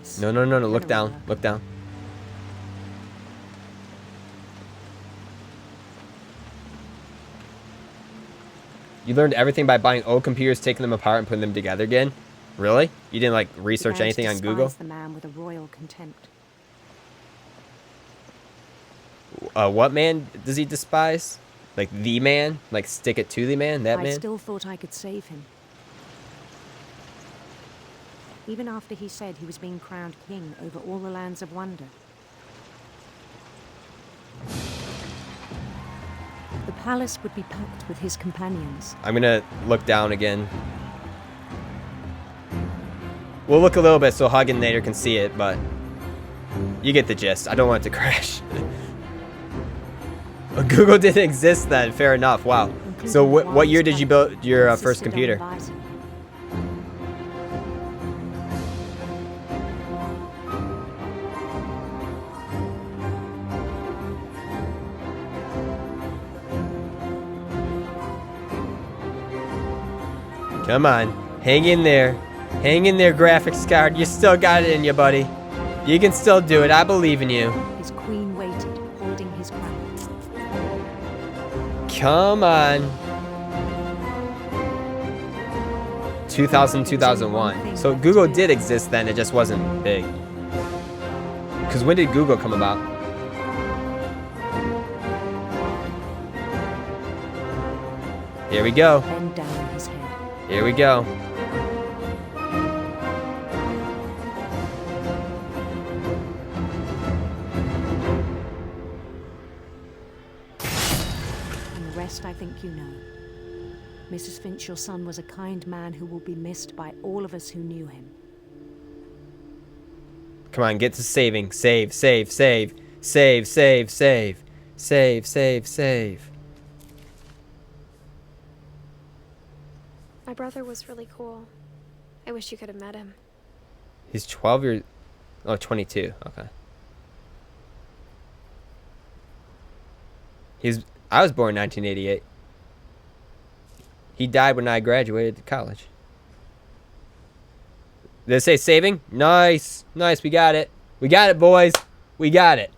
place. No, no, no, no. Look Get down. over. Look down. You learned everything by buying old computers, taking them apart, and putting them together again? Really? You didn't, like, research anything on Google? The man with a royal contempt. What man does he despise? Like, the man? Like, stick it to the man? That man? I still thought I could save him. Even after he said he was being crowned king over all the lands of wonder. The palace would be packed with his companions. I'm gonna look down again. We'll look a little bit so Hug and Nader can see it, but you get the gist. I don't want it to crash. Google didn't exist then. Fair enough. Wow. So what year did you build your first computer? Come on. Hang in there. Hang in there, graphics card. You still got it in you, buddy. You can still do it. I believe in you. His queen waited, holding his crown. Come on. 2000, 2001. So Google did exist then. It just wasn't big. Because when did Google come about? Here we go. Bend down his head. Here we go. And the rest I think you know. Mrs. Finch, your son was a kind man who will be missed by all of us who knew him. Come on, get to saving. Save, save, save. Save, save, save. Save, save, save. My brother was really cool. I wish you could have met him. He's 12 years... Oh, 22. Okay. I was born in 1988. He died when I graduated college. Did it say saving? Nice. Nice, we got it. We got it, boys. We got it.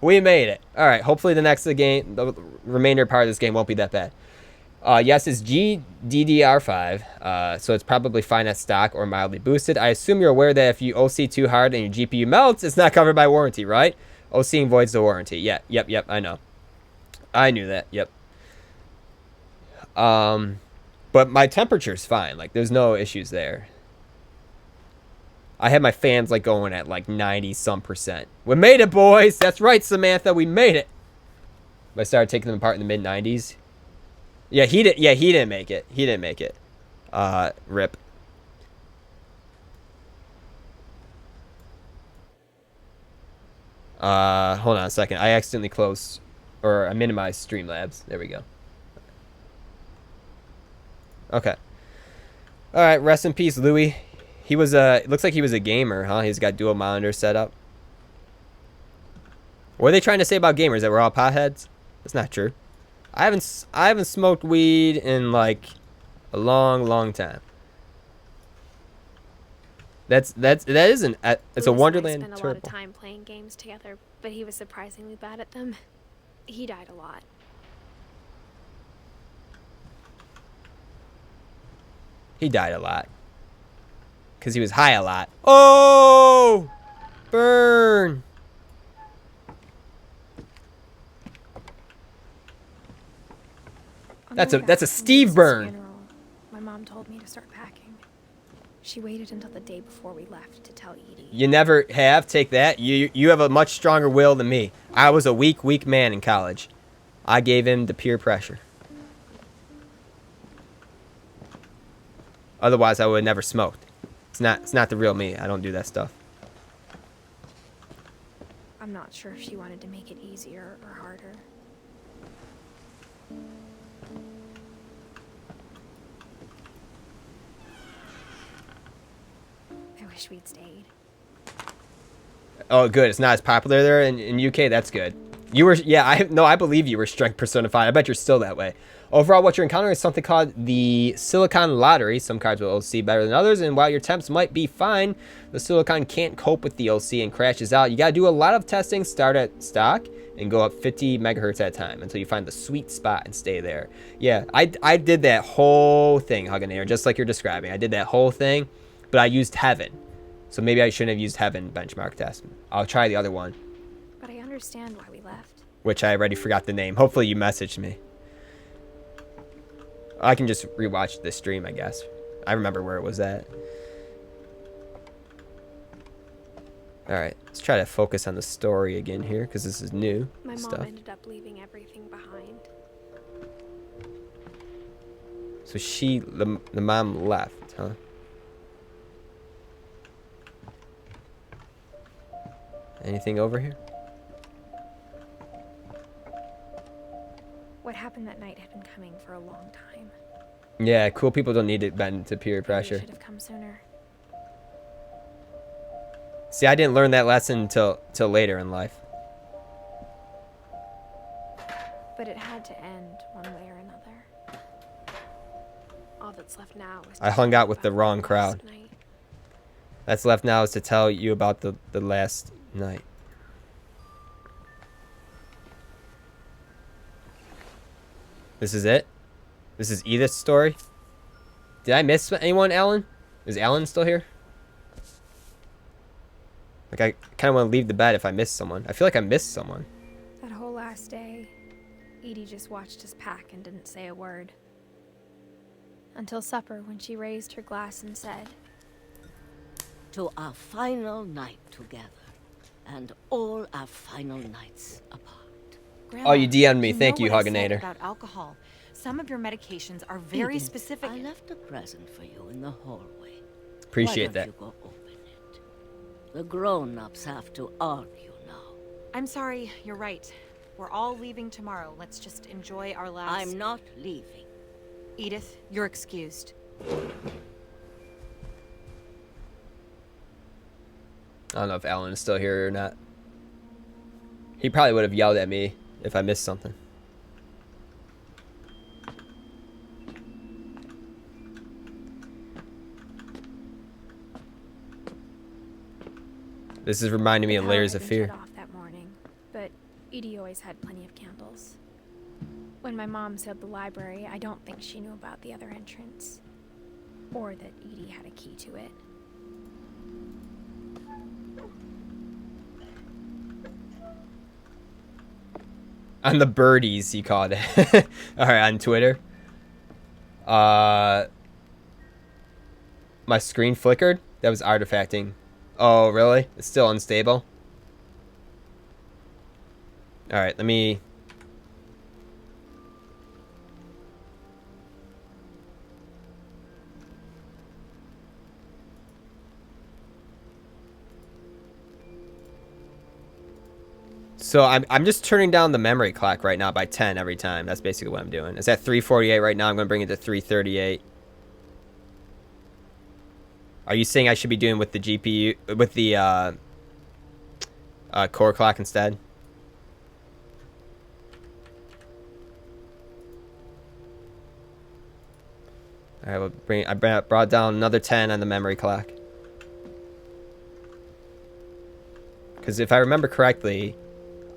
We made it. All right, hopefully the remainder part of this game won't be that bad. Yes, it's GDDR5, so it's probably fine at stock or mildly boosted. I assume you're aware that if you OC too hard and your GPU melts, it's not covered by warranty, right? OCing voids the warranty. Yeah, yep, I know. I knew that, yep. But my temperature's fine. Like, there's no issues there. I had my fans, like, going at, like, 90-some%. We made it, boys! That's right, Samantha, we made it! I started taking them apart in the mid-90s. Yeah, he didn't make it. He didn't make it. Rip. Hold on a second. I accidentally closed, or I minimized Streamlabs. There we go. Okay. All right, rest in peace, Louis. He was it looks like he was a gamer, huh? He's got dual monitors set up. What are they trying to say about gamers? That we're all potheads? That's not true. I haven't smoked weed in like a long time. It's a Wonderland spent a lot of time playing games together, but he was surprisingly bad at them. He died a lot. He died a lot. Because he was high a lot. Oh! Burn! That's a Steve burn. Funeral, my mom told me to start packing. She waited until the day before we left to tell Edie. You never have. Take that. You have a much stronger will than me. I was a weak man in college. I gave in to peer pressure. Otherwise, I would have never smoked. It's not the real me. I don't do that stuff. I'm not sure if she wanted to make it easier or harder. I wish we'd stayed. Oh, good. It's not as popular there in UK. That's good. You were, yeah, I believe you were strength personified. I bet you're still that way. Overall, what you're encountering is something called the Silicon Lottery. Some cards will OC better than others, and while your temps might be fine, the Silicon can't cope with the OC and crashes out. You gotta do a lot of testing, start at stock, and go up 50 megahertz at a time until you find the sweet spot and stay there. Yeah, I did that whole thing, Hugginator, just like you're describing. I did that whole thing, but I used Heaven. So maybe I shouldn't have used Heaven benchmark test. I'll try the other one. But I understand why we left. Which I already forgot the name. Hopefully you messaged me. I can just rewatch the stream, I guess. I remember where it was at. Alright, let's try to focus on the story again here, because this is new My stuff. mom ended up leaving everything behind. So the mom left, huh? Anything over here? What happened that night had been coming for a long time. Yeah, cool people don't need to bend to peer Maybe pressure. we should have come sooner. See, I didn't learn that lesson till later in life. But it had to end one way or another. All that's left now is to I hung talk out with the about wrong last crowd. night. That's left now is to tell you about the last night. This is it? This is Edith's story? Did I miss anyone, Alan? Is Alan still here? Like, I kind of want to leave the bed if I missed someone. I feel like I missed someone. That whole last day, Edie just watched us pack and didn't say a word. Until supper, when she raised her glass and said, To our final night together, and all our final nights apart. Grandma, Oh, you DM'd me. Thank know you, what I said Hugginator. about alcohol. Some of your medications are very Edith, specific. I left a present for you in the hallway. Appreciate Why that. don't you go open it? The grown-ups have to argue now. I'm sorry, you're right. We're all leaving tomorrow. Let's just enjoy our last... I'm not leaving. Edith, you're excused. I don't know if Alan is still here or not. He probably would have yelled at me if I missed something. This is reminding me the of power Layers had of been Fear. shut off that morning, but Edie always had plenty of candles. When my mom sealed the library, I don't think she knew about the other entrance. Or that Edie had a key to it. On the birdies, he called it. Alright, on Twitter. My screen flickered? That was artifacting. Oh, really? It's still unstable? Alright, let me... So I'm just turning down the memory clock right now by 10 every time. That's basically what I'm doing. It's at 348 right now. I'm going to bring it to 338. Are you saying I should be doing with the GPU, with the core clock instead? All right, we'll bring. I brought down another 10 on the memory clock. Because if I remember correctly,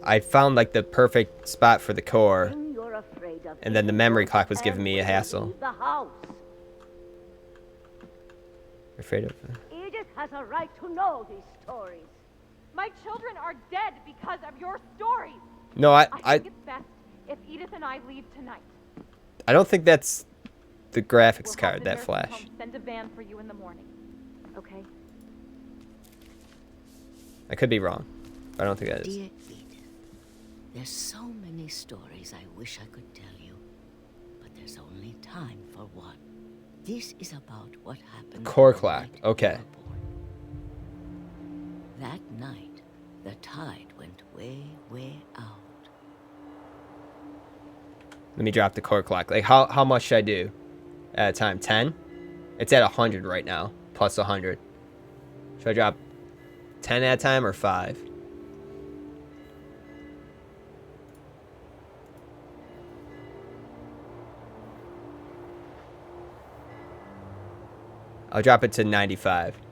I found like the perfect spot for the core, and then the memory clock was giving me a hassle. The house. You're afraid of? Edith has a right to know these stories. My children are dead because of your stories. No, I I think it's best if Edith and I leave tonight. don't think that's the graphics We'll have card, the that nursing flash. home send a van for you in the morning. Okay? I could be wrong. But I don't think that is. Dear Edith, there's so many stories I wish I could tell you, but there's only time for one. This is about what happened. Core the clock, night you okay. were born. That night, the tide went way, way out. Let me drop the core clock. Like, how much should I do at a time? 10? It's at 100 right now, plus 100. Should I drop 10 at a time or 5? I'll drop it to 95.